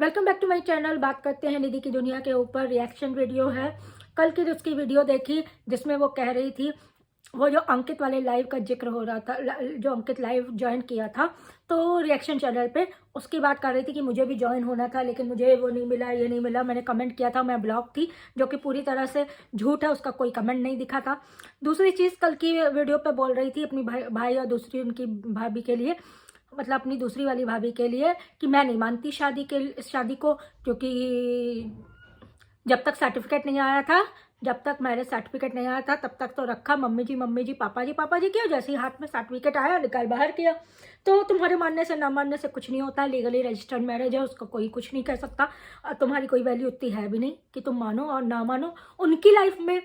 Welcome back to my channel. बात करते हैं निधि की दुनिया के ऊपर। रिएक्शन वीडियो है। कल की उसकी वीडियो देखी जिसमें वो कह रही थी, वो जो अंकित वाले लाइव का जिक्र हो रहा था, जो अंकित लाइव ज्वाइन किया था तो रिएक्शन चैनल पे उसकी बात कर रही थी कि मुझे भी ज्वाइन होना था लेकिन मुझे वो नहीं मिला, ये नहीं मिला। मैंने कमेंट किया था, मैं ब्लॉक थी, जो कि पूरी तरह से झूठ है, उसका कोई कमेंट नहीं दिखा था। दूसरी चीज़, कल की वीडियो पे बोल रही थी अपनी भाई और दूसरी उनकी भाभी के लिए, मतलब अपनी दूसरी वाली भाभी के लिए, कि मैं नहीं मानती शादी को, क्योंकि जब तक सर्टिफिकेट नहीं आया था, जब तक मैरिज सर्टिफिकेट नहीं आया था तब तक तो रखा मम्मी जी पापा जी किया, जैसे ही हाथ में सर्टिफिकेट आया निकाल बाहर किया। तो तुम्हारे मानने से ना मानने से कुछ नहीं होता है। लीगली रजिस्टर्ड मैरिज है, उसको कोई कुछ नहीं कह सकता। और तुम्हारी कोई वैल्यू उतनी है भी नहीं कि तुम मानो और ना मानो उनकी लाइफ में।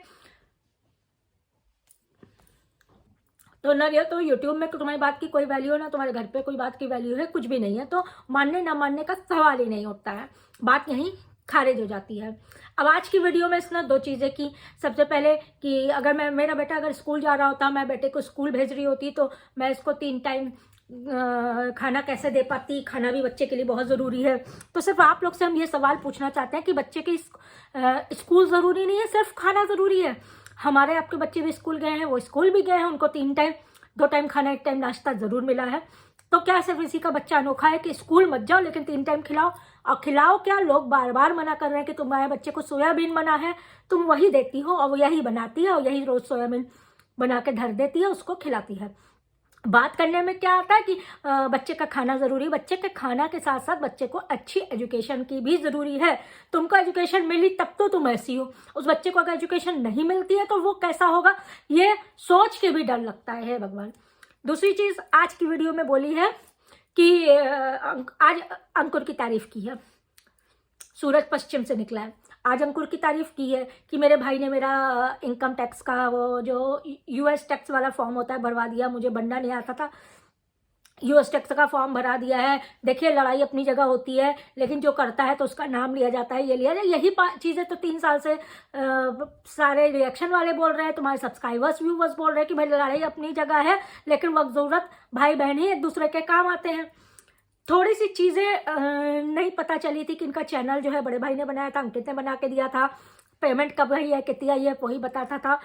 तो ना ये तो यूट्यूब में तुम्हारी बात की कोई वैल्यू है, ना तुम्हारे घर पे कोई बात की वैल्यू है, कुछ भी नहीं है। तो मानने ना मानने का सवाल ही नहीं होता है, बात यहीं खारिज हो जाती है। अब आज की वीडियो में इसने दो चीज़ें की। सबसे पहले कि अगर मेरा बेटा अगर स्कूल जा रहा होता, मैं बेटे को स्कूल भेज रही होती, तो मैं इसको 3 टाइम खाना कैसे दे पाती। खाना भी बच्चे के लिए बहुत ज़रूरी है। तो सिर्फ आप लोग से हम ये सवाल पूछना चाहते हैं कि बच्चे के स्कूल ज़रूरी नहीं है, सिर्फ खाना ज़रूरी है। हमारे आपके बच्चे भी स्कूल गए हैं, वो स्कूल भी गए हैं, उनको 3 टाइम, 2 टाइम खाना 1 टाइम नाश्ता ज़रूर मिला है। तो क्या सिर्फ इसी का बच्चा अनोखा है कि स्कूल मत जाओ लेकिन 3 टाइम खिलाओ? और खिलाओ क्या, लोग बार बार मना कर रहे हैं कि तुम्हारे बच्चे को सोयाबीन मना है, तुम वही देती हो और वो यही बनाती है और यही रोज़ सोयाबीन बना के धर देती है, उसको खिलाती है। बात करने में क्या आता है कि बच्चे का खाना ज़रूरी है। बच्चे के खाना के साथ साथ बच्चे को अच्छी एजुकेशन की भी ज़रूरी है। तुमको एजुकेशन मिली तब तो तुम ऐसी हो। उस बच्चे को अगर एजुकेशन नहीं मिलती है तो वो कैसा होगा, ये सोच के भी डर लगता है भगवान। दूसरी चीज़, आज की वीडियो में बोली है कि आज अंकुर की तारीफ की है, सूरज पश्चिम से निकला है। आज अंकुर की तारीफ की है कि मेरे भाई ने मेरा इनकम टैक्स का वो जो यूएस टैक्स वाला फॉर्म होता है भरवा दिया, मुझे बनना नहीं आता था, यूएस टैक्स का फॉर्म भरा दिया है। देखिए, लड़ाई अपनी जगह होती है लेकिन जो करता है तो उसका नाम लिया जाता है, ये लिया जाए। यही चीज़ें तो 3 साल से सारे रिएक्शन वाले बोल रहे हैं, तुम्हारे सब्सक्राइबर्स व्यूवर्स बोल रहे हैं कि भाई लड़ाई अपनी जगह है लेकिन वक्त ज़रूरत भाई बहन ही एक दूसरे के काम आते हैं। थोड़ी सी चीज़ें नहीं पता चली थी कि इनका चैनल जो है बड़े भाई ने बनाया था, अंकित ने बना के दिया था। पेमेंट कब आई है, कितनी आई है, वही बताता था।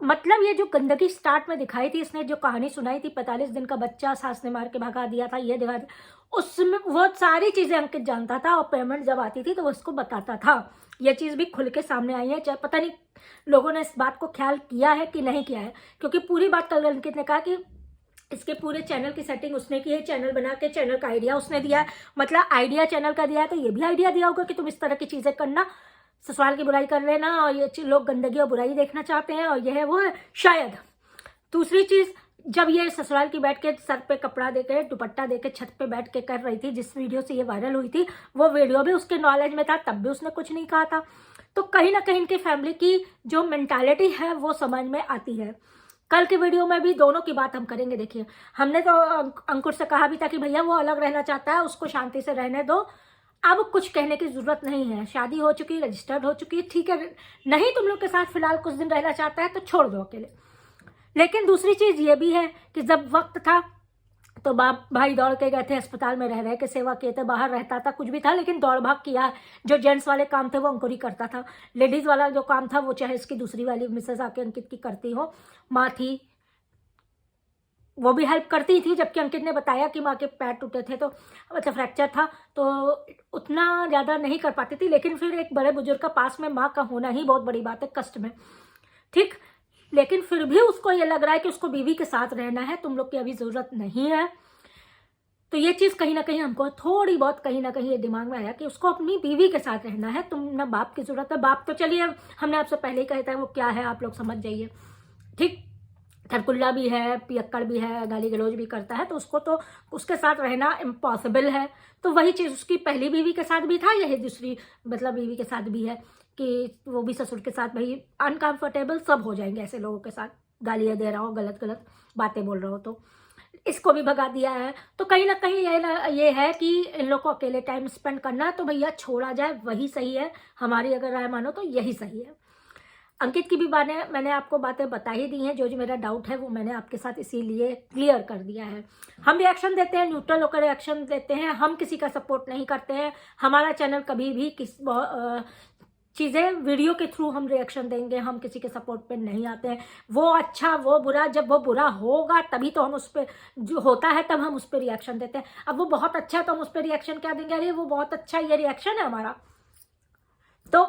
मतलब ये जो गंदगी स्टार्ट में दिखाई थी, इसने जो कहानी सुनाई थी 45 दिन का बच्चा सास ने मार के भगा दिया था, ये दिखा दिया, उसमें वो सारी चीज़ें अंकित जानता था। और पेमेंट जब आती थी तो वो उसको बताता था। ये चीज़ भी खुल के सामने आई है। चाहे पता नहीं लोगों ने इस बात को ख्याल किया है कि नहीं किया है, क्योंकि पूरी बात कल अंकित ने कहा कि इसके पूरे चैनल की सेटिंग उसने की है, चैनल बना के चैनल का आइडिया उसने दिया है। मतलब आइडिया चैनल का दिया है तो ये भी आइडिया दिया होगा कि तुम इस तरह की चीज़ें करना, ससुराल की बुराई कर लेना, और ये लोग गंदगी और बुराई देखना चाहते हैं और यह है वो है शायद। दूसरी चीज़, जब ये ससुराल की बैठ के सर पे कपड़ा देके दुपट्टा देके छत पे बैठ के कर रही थी, जिस वीडियो से ये वायरल हुई थी, वो वीडियो भी उसके नॉलेज में था, तब भी उसने कुछ नहीं कहा था। तो कहीं ना कहीं इनकी फैमिली की जो मेंटालिटी है वो समझ में आती है। कल के वीडियो में भी दोनों की बात हम करेंगे। देखिए, हमने तो अंकुर से कहा भी था कि भैया वो अलग रहना चाहता है, उसको शांति से रहने दो, अब कुछ कहने की जरूरत नहीं है, शादी हो चुकी, रजिस्टर्ड हो चुकी है, ठीक है। नहीं तुम लोग के साथ फिलहाल कुछ दिन रहना चाहता है तो छोड़ दो अकेले। लेकिन दूसरी चीज़ ये भी है कि जब वक्त था तो बाप भाई दौड़ के गए थे अस्पताल में, रह के सेवा किए थे, बाहर रहता था, कुछ भी था लेकिन दौड़ भाग किया। जो जेंट्स वाले काम थे वो अंकुर ही करता था, लेडीज़ वाला जो काम था वो चाहे इसकी दूसरी वाली मिसेस आके अंकित की करती हो, माँ थी वो भी हेल्प करती थी। जबकि अंकित ने बताया कि माँ के पैर टूटे थे, तो मतलब फ्रैक्चर था, तो उतना ज़्यादा नहीं कर पाती थी। लेकिन फिर एक बड़े बुजुर्ग का पास में माँ का होना ही बहुत बड़ी बात है कष्ट में, ठीक। लेकिन फिर भी उसको ये लग रहा है कि उसको बीवी के साथ रहना है, तुम लोग की अभी ज़रूरत नहीं है। तो ये चीज़ कहीं ना कहीं हमको थोड़ी बहुत कहीं ना कहीं ये दिमाग में आया कि उसको अपनी बीवी के साथ रहना है, तुम ना बाप की ज़रूरत है। बाप तो चलिए हमने आपसे पहले ही कहता है वो क्या है, आप लोग समझ जाइए, ठीक। थरकुल्ला भी है, पियक्कड़ भी है, गाली गलौज भी करता है, तो उसको तो उसके साथ रहना इम्पॉसिबल है। तो वही चीज़ उसकी पहली बीवी के साथ भी था, यही दूसरी मतलब बीवी के साथ भी है कि वो भी ससुर के साथ भाई अनकंफर्टेबल सब हो जाएंगे ऐसे लोगों के साथ, गालियाँ दे रहा हो, गलत गलत बातें बोल रहा हो, तो इसको भी भगा दिया है। तो कहीं ना कहीं ये है कि इन लोग को अकेले टाइम स्पेंड करना है तो भैया छोड़ा जाए, वही सही है। हमारी अगर राय मानो तो यही सही है। अंकित की भी मैंने आपको बातें बता ही दी हैं, जो जो मेरा डाउट है वो मैंने आपके साथ इसीलिए क्लियर कर दिया है। हम रिएक्शन देते हैं, न्यूट्रल होकर रिएक्शन देते हैं, हम किसी का सपोर्ट नहीं करते हैं। हमारा चैनल कभी भी चीज़ें वीडियो के थ्रू हम रिएक्शन देंगे, हम किसी के सपोर्ट पे नहीं आते हैं। वो अच्छा वो बुरा, जब वो बुरा होगा तभी तो हम उस पर, जो होता है तब हम उस पर रिएक्शन देते हैं। अब वो बहुत अच्छा है तो हम उस पर रिएक्शन क्या देंगे, अरे वो बहुत अच्छा, ये रिएक्शन है हमारा। तो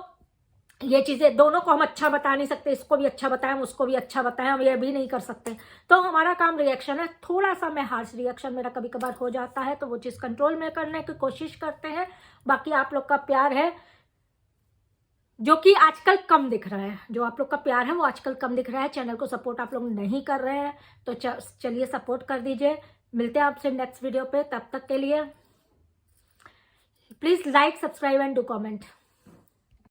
ये चीज़ें दोनों को हम अच्छा बता नहीं सकते, इसको भी अच्छा बताएं उसको भी अच्छा बताएं, हम ये भी नहीं कर सकते। तो हमारा काम रिएक्शन है। थोड़ा सा मैं हार्श रिएक्शन मेरा कभी कभार हो जाता है, तो वो चीज़ कंट्रोल में करने की कोशिश करते हैं। बाकी आप लोग का प्यार है जो कि आजकल कम दिख रहा है, जो आप लोग का प्यार है वो आजकल कम दिख रहा है। चैनल को सपोर्ट आप लोग नहीं कर रहे हैं, तो चलिए सपोर्ट कर दीजिए। मिलते हैं आपसे नेक्स्ट वीडियो पे, तब तक के लिए please like, subscribe and do comment.